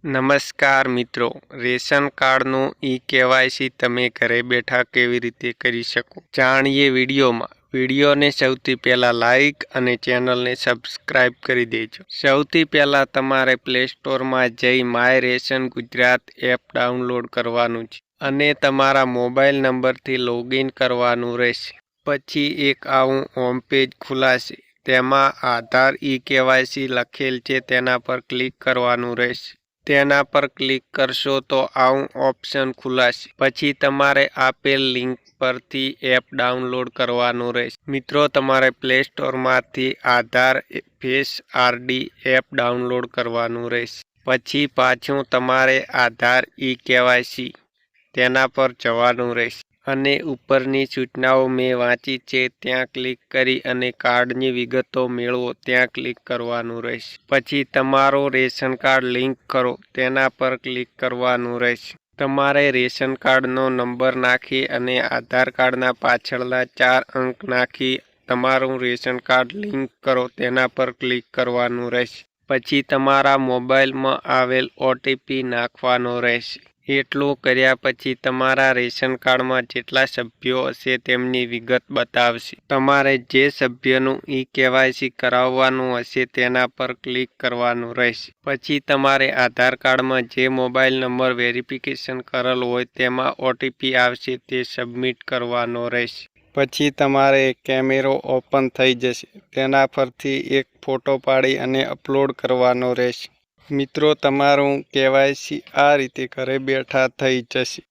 નમસ્કાર મિત્રો, રેશન કાર્ડનું ઈ-કેવાયસી તમે ઘરે બેઠા કેવી રીતે કરી શકો જાણીએ વિડીયોમાં। વિડીયોને સૌથી પહેલાં લાઇક અને ચેનલને સબસ્ક્રાઇબ કરી દેજો। સૌથી પહેલાં તમારે પ્લે સ્ટોરમાં જઈ my ration Gujarat app download કરવાનું છે અને તમારા મોબાઈલ નંબરથી લોગિન કરવાનું રહેશે। પછી એક આવું હોમ પેજ ખુલાશે, તેમાં આધાર ઈ-કેવાયસી લખેલ છે તેના પર ક્લિક કરવાનું રહેશે। તેના પર ક્લિક કરશો તો આવું ઓપ્શન ખુલાશે। પછી તમારે આપેલ લિંક પરથી એપ ડાઉનલોડ કરવાનું રહેશે। મિત્રો, તમારે પ્લે સ્ટોરમાંથી આધાર ફેસ આરડી એપ ડાઉનલોડ કરવાનું રહેશે। પછી પાછું તમારે આધાર ઈ-કેવાયસી તેના પર જવાનું રહેશે અને ઉપરની સૂચનાઓ મેં વાંચી છે ત્યાં ક્લિક કરી અને કાર્ડની વિગતો મેળવો ત્યાં ક્લિક કરવાનું રહેશે। પછી તમારો રેશન કાર્ડ લિંક કરો તેના પર ક્લિક કરવાનું રહેશે। તમારે રેશન કાર્ડનો નંબર નાખી અને આધાર કાર્ડના પાછળના 4 અંક નાખી તમારું રેશન કાર્ડ લિંક કરો તેના પર ક્લિક કરવાનું રહેશે। પછી તમારા મોબાઈલમાં આવેલ ઓટીપી નાખવાનો રહેશે। એટલું કર્યા પછી તમારા રેશન કાર્ડમાં જેટલા સભ્યો હશે તેમની વિગત બતાવશે। તમારે જે સભ્યનું ઈ-કેવાયસી કરાવવાનું હશે તેના પર ક્લિક કરવાનું રહેશે। પછી તમારે આધાર કાર્ડમાં જે મોબાઈલ નંબર વેરિફિકેશન કરેલ હોય તેમાં ઓટીપી આવશે તે સબમિટ કરવાનો રહેશે। પછી તમારે કેમેરો ઓપન થઈ જશે, તેના પરથી એક ફોટો પાડી અને અપલોડ કરવાનો રહેશે। મિત્રો, તમારું કેવાયસી આ રીતે ઘરે બેઠા થઈ જશે।